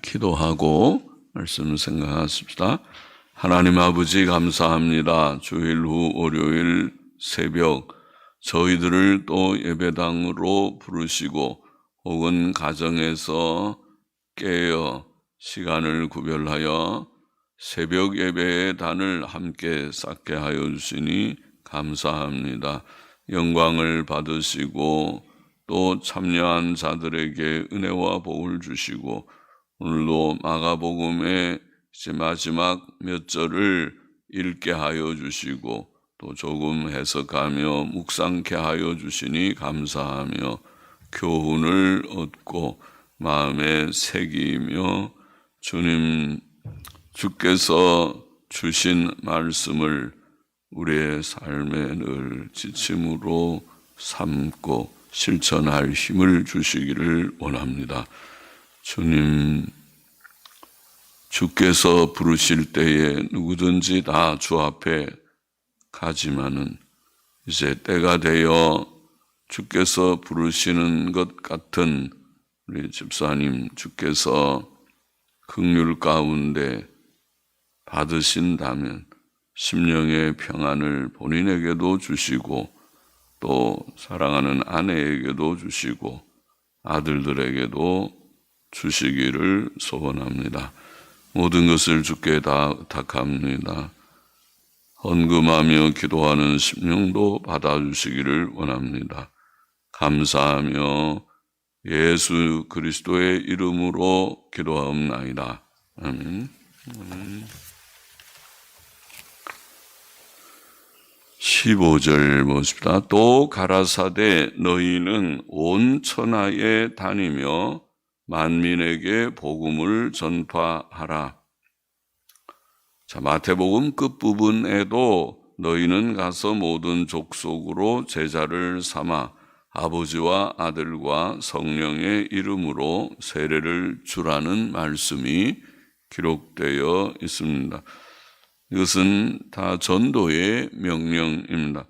기도하고 말씀을 생각하십시다. 하나님 아버지 감사합니다. 주일 후 월요일 새벽 저희들을 또 예배당으로 부르시고 혹은 가정에서 깨어 시간을 구별하여 새벽 예배의 단을 함께 쌓게 하여 주시니 감사합니다. 영광을 받으시고 또 참여한 자들에게 은혜와 복을 주시고 오늘도 마가복음의 이제 마지막 몇 절을 읽게 하여 주시고 또 조금 해석하며 묵상케 하여 주시니 감사하며 교훈을 얻고 마음에 새기며 주께서 주신 말씀을 우리의 삶에 늘 지침으로 삼고 실천할 힘을 주시기를 원합니다. 주님, 주께서 부르실 때에 누구든지 다 주 앞에 가지만은 이제 때가 되어 주께서 부르시는 것 같은 우리 집사님 주께서 긍휼 가운데 받으신다면 심령의 평안을 본인에게도 주시고 또 사랑하는 아내에게도 주시고 아들들에게도 주시기를 소원합니다. 모든 것을 주께 다 부탁합니다. 헌금하며 기도하는 심령도 받아주시기를 원합니다. 감사하며 예수 그리스도의 이름으로 기도하옵나이다. 아멘. 15절 보십시다. 또 가라사대 너희는 온 천하에 다니며 만민에게 복음을 전파하라. 자, 마태복음 끝부분에도 너희는 가서 모든 족속으로 제자를 삼아 아버지와 아들과 성령의 이름으로 세례를 주라는 말씀이 기록되어 있습니다. 이것은 다 전도의 명령입니다.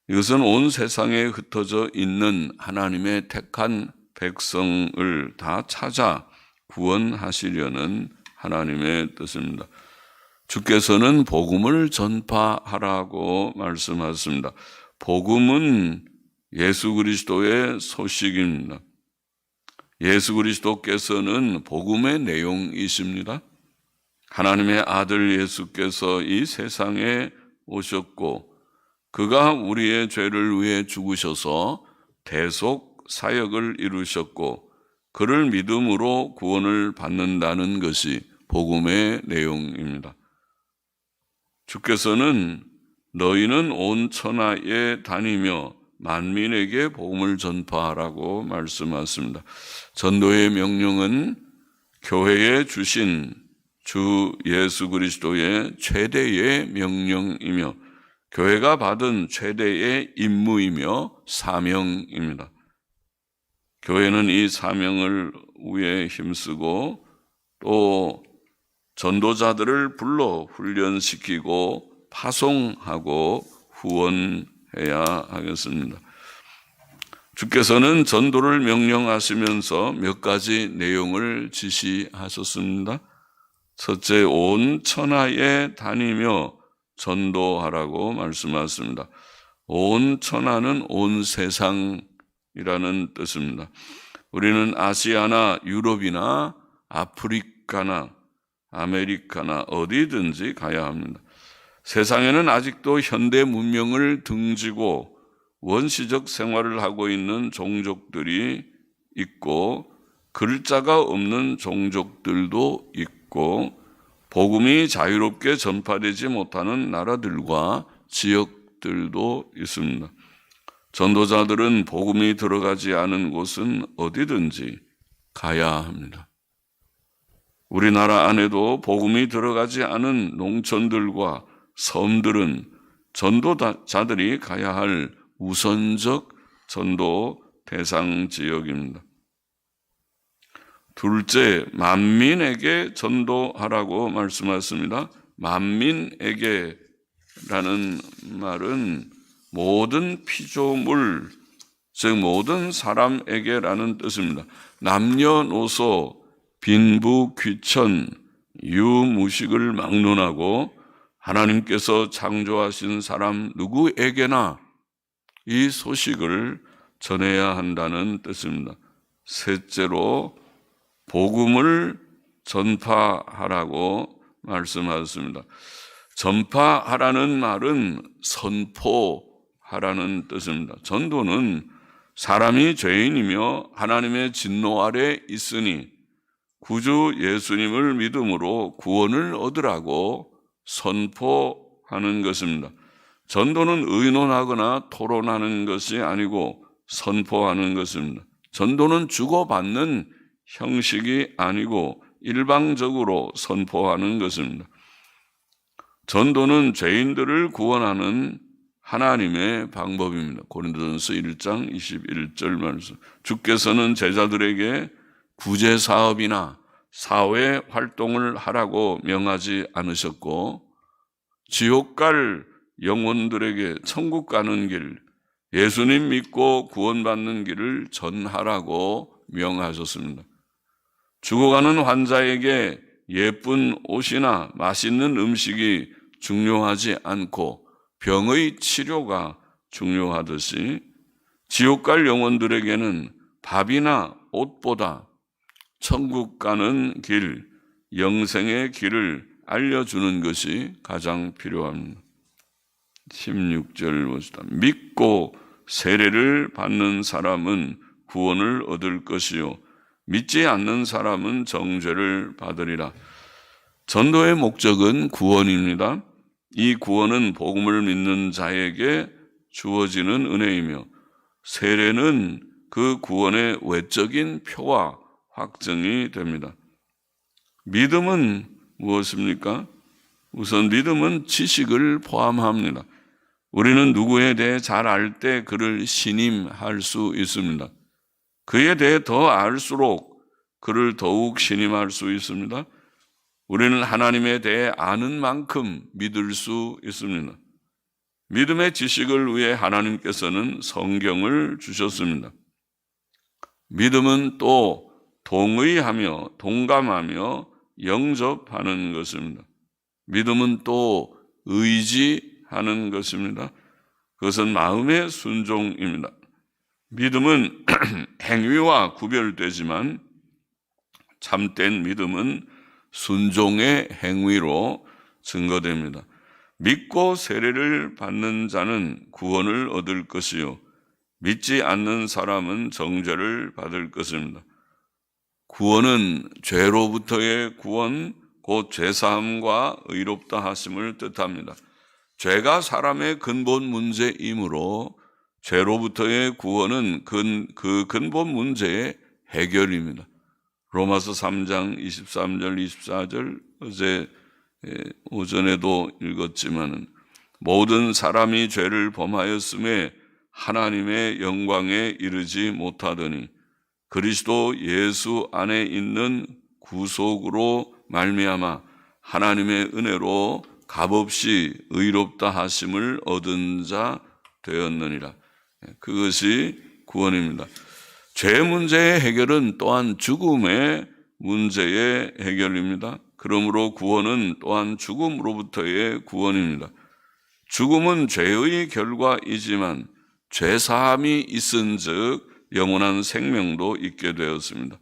이것은 온 세상에 흩어져 있는 하나님의 택한 백성을 다 찾아 구원하시려는 하나님의 뜻입니다. 주께서는 복음을 전파하라고 말씀하셨습니다. 복음은 예수 그리스도의 소식입니다. 예수 그리스도께서는 복음의 내용이십니다. 하나님의 아들 예수께서 이 세상에 오셨고 그가 우리의 죄를 위해 죽으셔서 대속 사역을 이루셨고 그를 믿음으로 구원을 받는다는 것이 복음의 내용입니다. 주께서는 너희는 온 천하에 다니며 만민에게 복음을 전파하라고 말씀하셨습니다. 전도의 명령은 교회에 주신 주 예수 그리스도의 최대의 명령이며 교회가 받은 최대의 임무이며 사명입니다. 교회는 이 사명을 위해 힘쓰고 또 전도자들을 불러 훈련시키고 파송하고 후원해야 하겠습니다. 주께서는 전도를 명령하시면서 몇 가지 내용을 지시하셨습니다. 첫째, 온 천하에 다니며 전도하라고 말씀하셨습니다. 온 천하는 온 세상이라는 뜻입니다. 우리는 아시아나 유럽이나 아프리카나 아메리카나 어디든지 가야 합니다. 세상에는 아직도 현대 문명을 등지고 원시적 생활을 하고 있는 종족들이 있고 글자가 없는 종족들도 있고 복음이 자유롭게 전파되지 못하는 나라들과 지역들도 있습니다. 전도자들은 복음이 들어가지 않은 곳은 어디든지 가야 합니다. 우리나라 안에도 복음이 들어가지 않은 농촌들과 섬들은 전도자들이 가야 할 우선적 전도 대상 지역입니다. 둘째, 만민에게 전도하라고 말씀하셨습니다. 만민에게라는 말은 모든 피조물, 즉 모든 사람에게라는 뜻입니다. 남녀노소 빈부, 귀천, 유무식을 막론하고 하나님께서 창조하신 사람 누구에게나 이 소식을 전해야 한다는 뜻입니다. 셋째로 복음을 전파하라고 말씀하셨습니다. 전파하라는 말은 선포하라는 뜻입니다. 전도는 사람이 죄인이며 하나님의 진노 아래 있으니 구주 예수님을 믿음으로 구원을 얻으라고 선포하는 것입니다. 전도는 의논하거나 토론하는 것이 아니고 선포하는 것입니다. 전도는 주고받는 형식이 아니고 일방적으로 선포하는 것입니다. 전도는 죄인들을 구원하는 하나님의 방법입니다. 고린도전서 1장 21절 말씀. 주께서는 제자들에게 구제 사업이나 사회 활동을 하라고 명하지 않으셨고 지옥 갈 영혼들에게 천국 가는 길, 예수님 믿고 구원받는 길을 전하라고 명하셨습니다. 죽어가는 환자에게 예쁜 옷이나 맛있는 음식이 중요하지 않고 병의 치료가 중요하듯이 지옥 갈 영혼들에게는 밥이나 옷보다 천국 가는 길, 영생의 길을 알려주는 것이 가장 필요합니다. 16절 봅시다. 믿고 세례를 받는 사람은 구원을 얻을 것이요 믿지 않는 사람은 정죄를 받으리라. 전도의 목적은 구원입니다. 이 구원은 복음을 믿는 자에게 주어지는 은혜이며 세례는 그 구원의 외적인 표와 확증이 됩니다. 믿음은 무엇입니까? 우선 믿음은 지식을 포함합니다. 우리는 누구에 대해 잘 알 때 그를 신임할 수 있습니다. 그에 대해 더 알수록 그를 더욱 신임할 수 있습니다. 우리는 하나님에 대해 아는 만큼 믿을 수 있습니다. 믿음의 지식을 위해 하나님께서는 성경을 주셨습니다. 믿음은 또 동의하며 동감하며 영접하는 것입니다. 믿음은 또 의지하는 것입니다. 그것은 마음의 순종입니다. 믿음은 행위와 구별되지만 참된 믿음은 순종의 행위로 증거됩니다. 믿고 세례를 받는 자는 구원을 얻을 것이요 믿지 않는 사람은 정죄를 받을 것입니다. 구원은 죄로부터의 구원, 곧 죄사함과 의롭다 하심을 뜻합니다. 죄가 사람의 근본 문제이므로 죄로부터의 구원은 그 근본 문제의 해결입니다. 로마서 3장 23절 24절 어제 오전에도 읽었지만 모든 사람이 죄를 범하였음에 하나님의 영광에 이르지 못하더니 그리스도 예수 안에 있는 구속으로 말미암아 하나님의 은혜로 값없이 의롭다 하심을 얻은 자 되었느니라. 그것이 구원입니다. 죄 문제의 해결은 또한 죽음의 문제의 해결입니다. 그러므로 구원은 또한 죽음으로부터의 구원입니다. 죽음은 죄의 결과이지만 죄 사함이 있은즉 영원한 생명도 있게 되었습니다.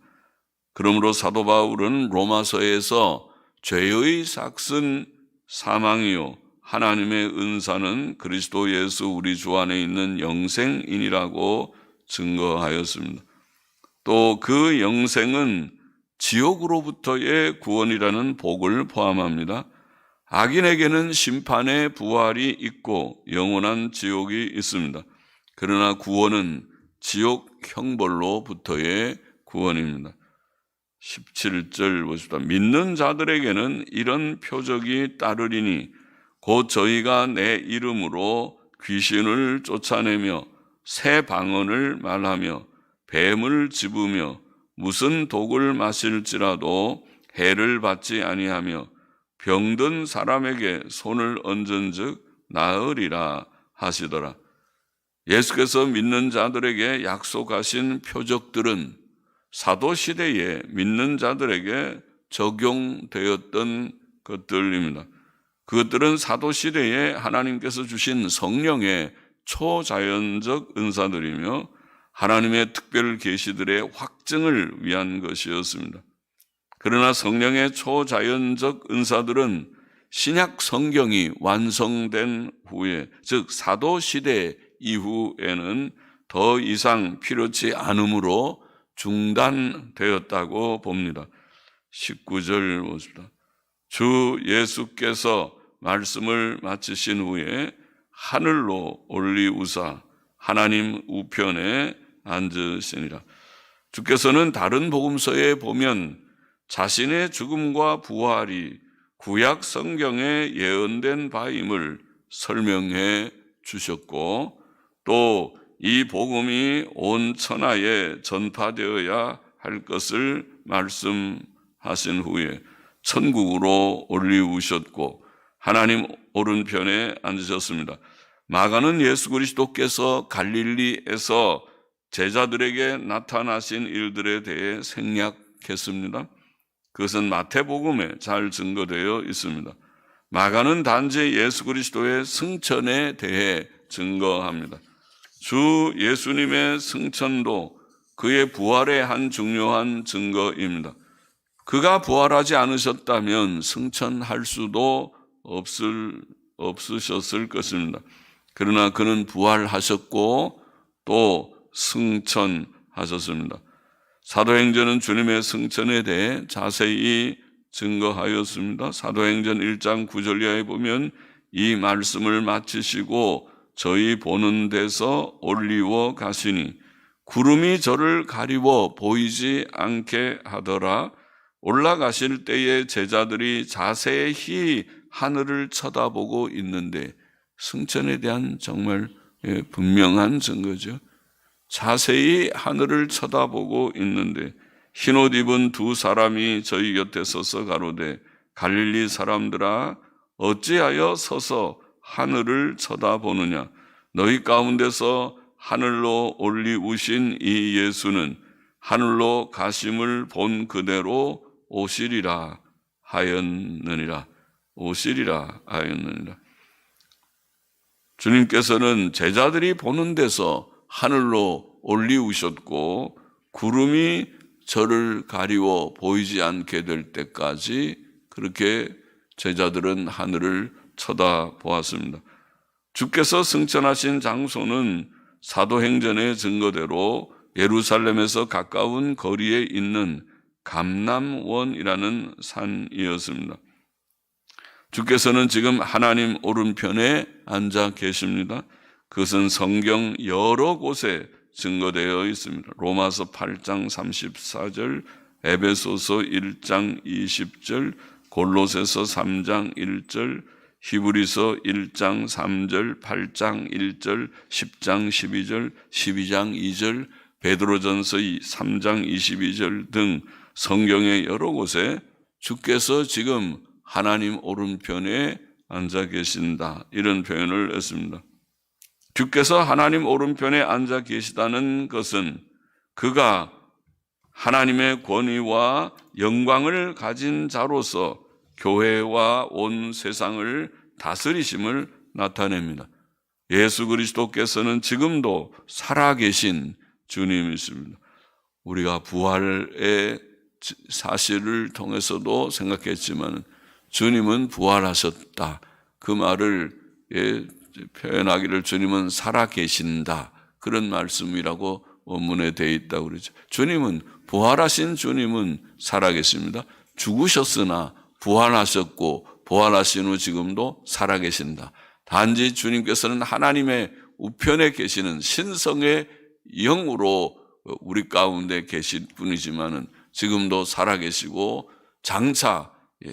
그러므로 사도 바울은 로마서에서 죄의 삭은 사망이요 하나님의 은사는 그리스도 예수 우리 주 안에 있는 영생이니라고 증거하였습니다. 또 그 영생은 지옥으로부터의 구원이라는 복을 포함합니다. 악인에게는 심판의 부활이 있고 영원한 지옥이 있습니다. 그러나 구원은 지옥 형벌로부터의 구원입니다. 17절 보십시다. 믿는 자들에게는 이런 표적이 따르리니 곧 저희가 내 이름으로 귀신을 쫓아내며 새 방언을 말하며 뱀을 집으며 무슨 독을 마실지라도 해를 받지 아니하며 병든 사람에게 손을 얹은즉 나으리라 하시더라. 예수께서 믿는 자들에게 약속하신 표적들은 사도 시대에 믿는 자들에게 적용되었던 것들입니다. 그것들은 사도 시대에 하나님께서 주신 성령의 초자연적 은사들이며 하나님의 특별 계시들의 확증을 위한 것이었습니다. 그러나 성령의 초자연적 은사들은 신약 성경이 완성된 후에, 즉 사도 시대 이후에는 더 이상 필요치 않으므로 중단되었다고 봅니다. 19절 보십니다. 주 예수께서 말씀을 마치신 후에 하늘로 올리우사 하나님 우편에 앉으시니라. 주께서는 다른 복음서에 보면 자신의 죽음과 부활이 구약 성경에 예언된 바임을 설명해 주셨고, 또 이 복음이 온 천하에 전파되어야 할 것을 말씀하신 후에 천국으로 올리우셨고 하나님 오른편에 앉으셨습니다. 마가는 예수 그리스도께서 갈릴리에서 제자들에게 나타나신 일들에 대해 생략했습니다. 그것은 마태복음에 잘 증거되어 있습니다. 마가는 단지 예수 그리스도의 승천에 대해 증거합니다. 주 예수님의 승천도 그의 부활의 한 중요한 증거입니다. 그가 부활하지 않으셨다면 승천할 수도 없으셨을 것입니다. 그러나 그는 부활하셨고 또 승천하셨습니다. 사도행전은 주님의 승천에 대해 자세히 증거하였습니다. 사도행전 1장 9절 이하에 보면 이 말씀을 마치시고 저희 보는 데서 올리워 가시니 구름이 저를 가리워 보이지 않게 하더라. 올라가실 때에 제자들이 자세히 하늘을 쳐다보고 있는데, 승천에 대한 정말 분명한 증거죠. 자세히 하늘을 쳐다보고 있는데 흰옷 입은 두 사람이 저희 곁에 서서 가로되 갈릴리 사람들아 어찌하여 서서 하늘을 쳐다보느냐. 너희 가운데서 하늘로 올리우신 이 예수는 하늘로 가심을 본 그대로 오시리라 하였느니라. 오시리라 하였느니라. 주님께서는 제자들이 보는 데서 하늘로 올리우셨고 구름이 저를 가리워 보이지 않게 될 때까지 그렇게 제자들은 하늘을 쳐다보았습니다. 주께서 승천하신 장소는 사도행전의 증거대로 예루살렘에서 가까운 거리에 있는 감람원이라는 산이었습니다. 주께서는 지금 하나님 오른편에 앉아 계십니다. 그것은 성경 여러 곳에 증거되어 있습니다. 로마서 8장 34절, 에베소서 1장 20절, 골로새서 3장 1절, 히브리서 1장 3절, 8장 1절, 10장 12절, 12장 2절, 베드로전서 3장 22절 등 성경의 여러 곳에 주께서 지금 하나님 오른편에 앉아 계신다, 이런 표현을 했습니다. 주께서 하나님 오른편에 앉아 계시다는 것은 그가 하나님의 권위와 영광을 가진 자로서 교회와 온 세상을 다스리심을 나타냅니다. 예수 그리스도께서는 지금도 살아계신 주님이십니다. 우리가 부활의 사실을 통해서도 생각했지만 주님은 부활하셨다, 그 말을 표현하기를 주님은 살아계신다, 그런 말씀이라고 원문에 되어 있다고 그러죠. 주님은, 부활하신 주님은 살아계십니다. 죽으셨으나 부활하셨고 부활하신 후 지금도 살아계신다. 단지 주님께서는 하나님의 우편에 계시는 신성의 영으로 우리 가운데 계실 분이지만은 지금도 살아계시고 장차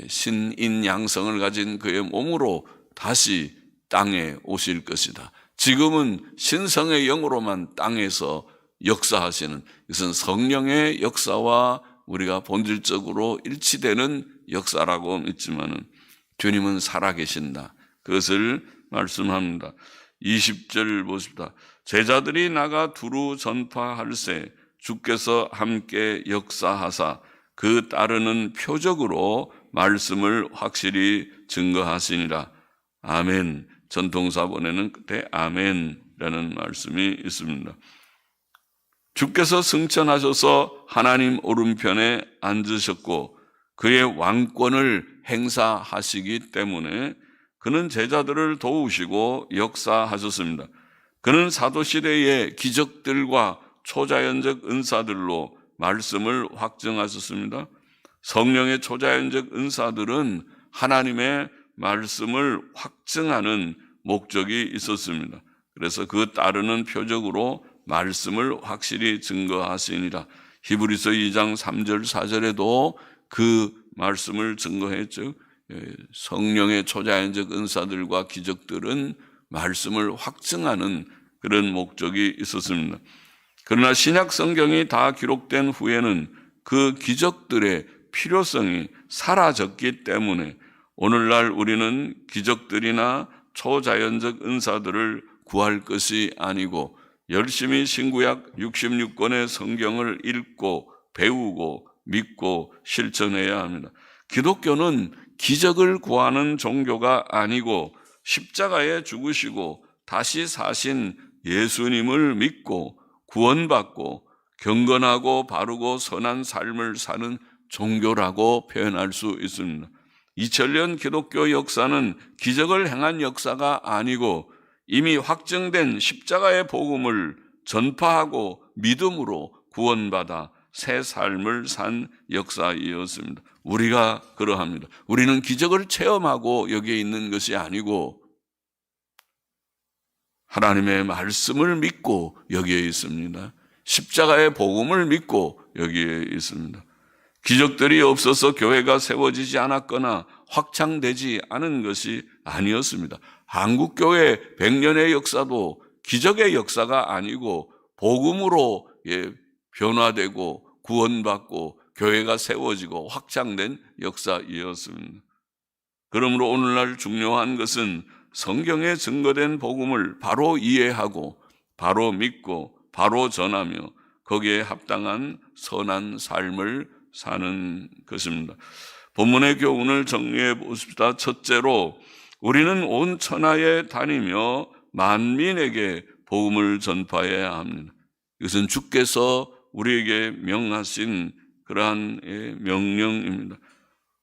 신인 양성을 가진 그의 몸으로 다시 땅에 오실 것이다. 지금은 신성의 영으로만 땅에서 역사하시는, 이것은 성령의 역사와 우리가 본질적으로 일치되는 역사라고 믿지만은 주님은 살아계신다, 그것을 말씀합니다. 20절 보십니다. 제자들이 나가 두루 전파할세 주께서 함께 역사하사 그 따르는 표적으로 말씀을 확실히 증거하시니라. 아멘. 전통사본에는 그때 아멘이라는 말씀이 있습니다. 주께서 승천하셔서 하나님 오른편에 앉으셨고 그의 왕권을 행사하시기 때문에 그는 제자들을 도우시고 역사하셨습니다. 그는 사도시대의 기적들과 초자연적 은사들로 말씀을 확증하셨습니다. 성령의 초자연적 은사들은 하나님의 말씀을 확증하는 목적이 있었습니다. 그래서 그 따르는 표적으로 말씀을 확실히 증거하시니라. 히브리서 2장 3절 4절에도 그 말씀을 증거했죠. 성령의 초자연적 은사들과 기적들은 말씀을 확증하는 그런 목적이 있었습니다. 그러나 신약 성경이 다 기록된 후에는 그 기적들의 필요성이 사라졌기 때문에 오늘날 우리는 기적들이나 초자연적 은사들을 구할 것이 아니고 열심히 신구약 66권의 성경을 읽고 배우고 믿고 실천해야 합니다. 기독교는 기적을 구하는 종교가 아니고 십자가에 죽으시고 다시 사신 예수님을 믿고 구원받고 경건하고 바르고 선한 삶을 사는 종교라고 표현할 수 있습니다. 2000년 기독교 역사는 기적을 행한 역사가 아니고 이미 확정된 십자가의 복음을 전파하고 믿음으로 구원받아 새 삶을 산 역사이었습니다. 우리가 그러합니다. 우리는 기적을 체험하고 여기에 있는 것이 아니고 하나님의 말씀을 믿고 여기에 있습니다. 십자가의 복음을 믿고 여기에 있습니다. 기적들이 없어서 교회가 세워지지 않았거나 확장되지 않은 것이 아니었습니다. 한국교회 100년의 역사도 기적의 역사가 아니고 복음으로 변화되고 구원받고 교회가 세워지고 확장된 역사이었습니다. 그러므로 오늘날 중요한 것은 성경에 증거된 복음을 바로 이해하고 바로 믿고 바로 전하며 거기에 합당한 선한 삶을 사는 것입니다. 본문의 교훈을 정리해 보십시다. 첫째로 우리는 온 천하에 다니며 만민에게 복음을 전파해야 합니다. 이것은 주께서 우리에게 명하신 그러한 명령입니다.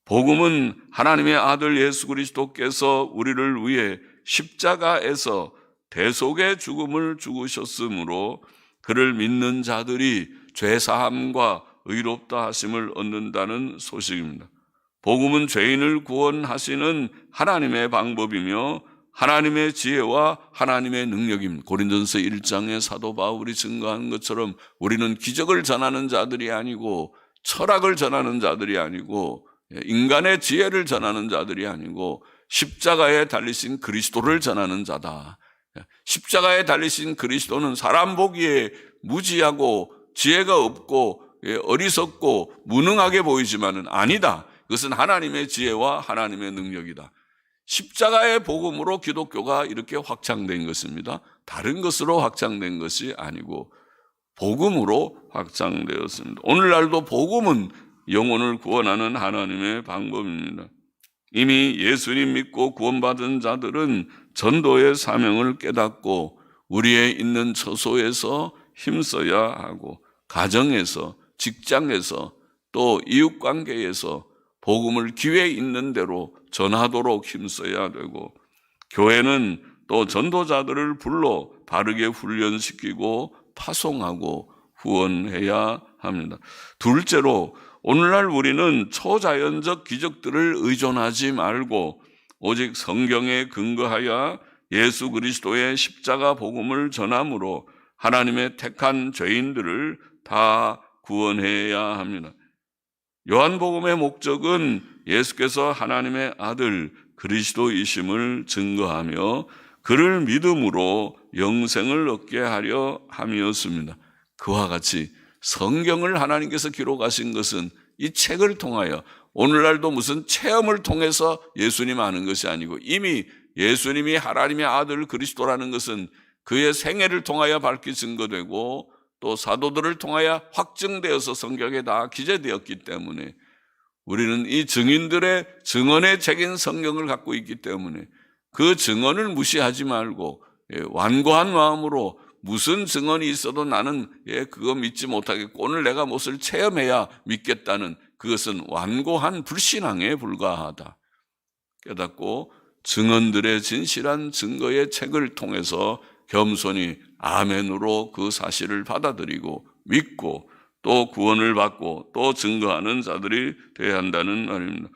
복음은 하나님의 아들 예수 그리스도께서 우리를 위해 십자가에서 대속의 죽음을 죽으셨으므로 그를 믿는 자들이 죄사함과 의롭다 하심을 얻는다는 소식입니다. 복음은 죄인을 구원하시는 하나님의 방법이며 하나님의 지혜와 하나님의 능력입니다. 고린도전서 1장에 사도 바울이 증거한 것처럼 우리는 기적을 전하는 자들이 아니고 철학을 전하는 자들이 아니고 인간의 지혜를 전하는 자들이 아니고 십자가에 달리신 그리스도를 전하는 자다. 십자가에 달리신 그리스도는 사람 보기에 무지하고 지혜가 없고 어리석고 무능하게 보이지만은 아니다. 그것은 하나님의 지혜와 하나님의 능력이다. 십자가의 복음으로 기독교가 이렇게 확장된 것입니다. 다른 것으로 확장된 것이 아니고 복음으로 확장되었습니다. 오늘날도 복음은 영혼을 구원하는 하나님의 방법입니다. 이미 예수님 믿고 구원받은 자들은 전도의 사명을 깨닫고 우리의 있는 처소에서 힘써야 하고 가정에서 직장에서 또 이웃관계에서 복음을 기회 있는 대로 전하도록 힘써야 되고 교회는 또 전도자들을 불러 바르게 훈련시키고 파송하고 후원해야 합니다. 둘째로 오늘날 우리는 초자연적 기적들을 의존하지 말고 오직 성경에 근거하여 예수 그리스도의 십자가 복음을 전함으로 하나님의 택한 죄인들을 다 구원해야 합니다. 요한복음의 목적은 예수께서 하나님의 아들 그리스도이심을 증거하며 그를 믿음으로 영생을 얻게 하려 함이었습니다. 그와 같이 성경을 하나님께서 기록하신 것은 이 책을 통하여 오늘날도 무슨 체험을 통해서 예수님 아는 것이 아니고 이미 예수님이 하나님의 아들 그리스도라는 것은 그의 생애를 통하여 밝히 증거되고 또 사도들을 통하여 확증되어서 성경에 다 기재되었기 때문에 우리는 이 증인들의 증언에 책인 성경을 갖고 있기 때문에 그 증언을 무시하지 말고 완고한 마음으로 무슨 증언이 있어도 나는 그거 믿지 못하겠고 오늘 내가 무엇을 체험해야 믿겠다는 그것은 완고한 불신앙에 불과하다 깨닫고 증언들의 진실한 증거의 책을 통해서 겸손히 아멘으로 그 사실을 받아들이고 믿고 또 구원을 받고 또 증거하는 자들이 되어야 한다는 말입니다.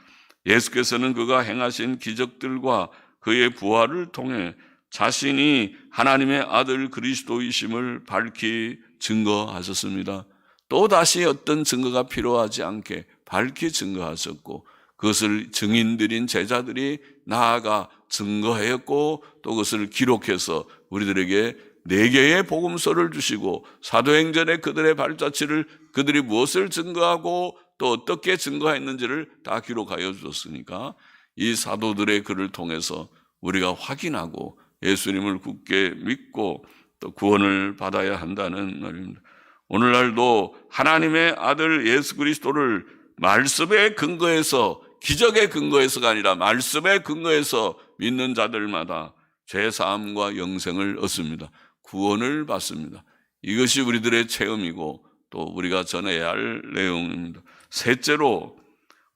예수께서는 그가 행하신 기적들과 그의 부활을 통해 자신이 하나님의 아들 그리스도이심을 밝히 증거하셨습니다. 또다시 어떤 증거가 필요하지 않게 밝히 증거하셨고 그것을 증인들인 제자들이 나아가 증거하였고 또 그것을 기록해서 우리들에게 4개의 복음서를 주시고 사도행전에 그들의 발자취를 그들이 무엇을 증거하고 또 어떻게 증거했는지를 다 기록하여 주셨으니까 이 사도들의 글을 통해서 우리가 확인하고 예수님을 굳게 믿고 또 구원을 받아야 한다는 말입니다. 오늘날도 하나님의 아들 예수 그리스도를 말씀의 근거에서 기적의 근거에서가 아니라 말씀의 근거에서 믿는 자들마다 죄사함과 영생을 얻습니다. 구원을 받습니다. 이것이 우리들의 체험이고 또 우리가 전해야 할 내용입니다. 셋째로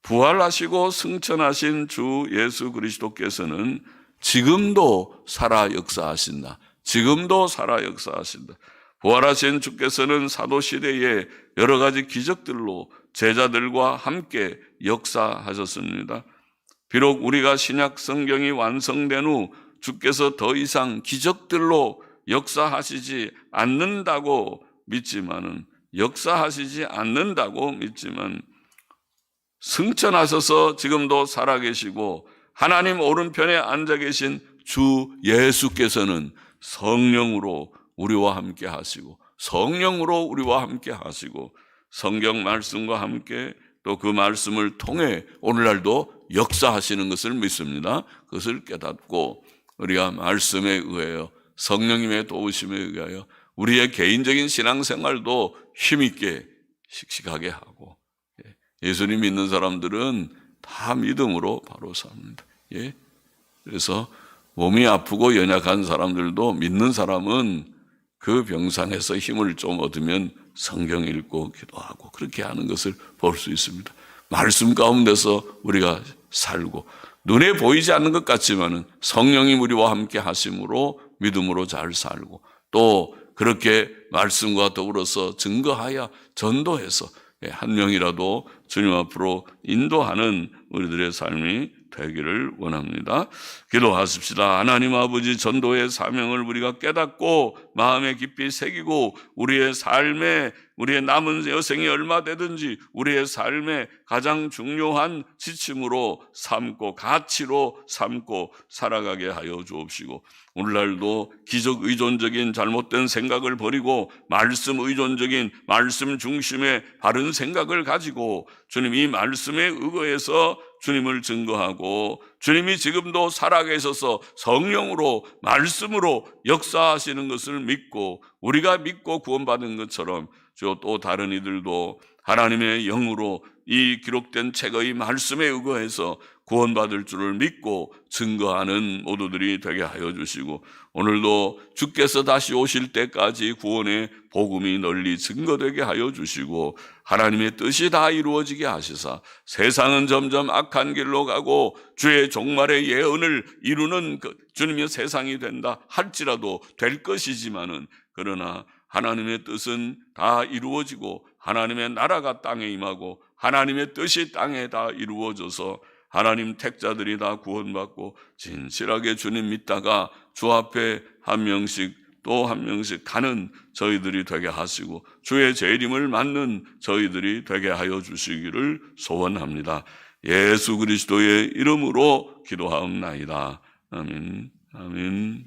부활하시고 승천하신 주 예수 그리스도께서는 지금도 살아 역사하신다. 지금도 살아 역사하신다. 부활하신 주께서는 사도시대에 여러 가지 기적들로 제자들과 함께 역사하셨습니다. 비록 우리가 신약 성경이 완성된 후 주께서 더 이상 기적들로 역사하시지 않는다고 믿지만 승천하셔서 지금도 살아계시고 하나님 오른편에 앉아 계신 주 예수께서는 성령으로 우리와 함께 하시고 성경 말씀과 함께 또 그 말씀을 통해 오늘날도 역사하시는 것을 믿습니다. 그것을 깨닫고 우리가 말씀에 의하여 성령님의 도우심에 의하여 우리의 개인적인 신앙생활도 힘있게 씩씩하게 하고 예수님 믿는 사람들은 다 믿음으로 바로 삽니다. 그래서 몸이 아프고 연약한 사람들도 믿는 사람은 그 병상에서 힘을 좀 얻으면 성경 읽고 기도하고 그렇게 하는 것을 볼 수 있습니다. 말씀 가운데서 우리가 살고 눈에 보이지 않는 것 같지만은 성령이 우리와 함께 하심으로 믿음으로 잘 살고 또 그렇게 말씀과 더불어서 증거하여 전도해서 한 명이라도 주님 앞으로 인도하는 우리들의 삶이 되기를 원합니다. 기도하십시다. 하나님 아버지, 전도의 사명을 우리가 깨닫고 마음에 깊이 새기고 우리의 삶에 우리의 남은 여생이 얼마 되든지 우리의 삶에 가장 중요한 지침으로 삼고 가치로 삼고 살아가게 하여 주옵시고 오늘날도 기적 의존적인 잘못된 생각을 버리고 말씀 의존적인 말씀 중심의 바른 생각을 가지고 주님 이 말씀에 의거해서 주님을 증거하고 주님이 지금도 살아계셔서 성령으로 말씀으로 역사하시는 것을 믿고 우리가 믿고 구원받은 것처럼 저 또 다른 이들도 하나님의 영으로 이 기록된 책의 말씀에 의거해서 구원받을 줄을 믿고 증거하는 모두들이 되게 하여 주시고 오늘도 주께서 다시 오실 때까지 구원의 복음이 널리 증거되게 하여 주시고 하나님의 뜻이 다 이루어지게 하시사 세상은 점점 악한 길로 가고 주의 종말의 예언을 이루는 주님의 세상이 된다 할지라도 될 것이지만은 그러나 하나님의 뜻은 다 이루어지고 하나님의 나라가 땅에 임하고 하나님의 뜻이 땅에 다 이루어져서 하나님 택자들이 다 구원받고 진실하게 주님 믿다가 주 앞에 한 명씩 또 한 명씩 가는 저희들이 되게 하시고 주의 재림을 맞는 저희들이 되게 하여 주시기를 소원합니다. 예수 그리스도의 이름으로 기도하옵나이다. 아멘. 아멘.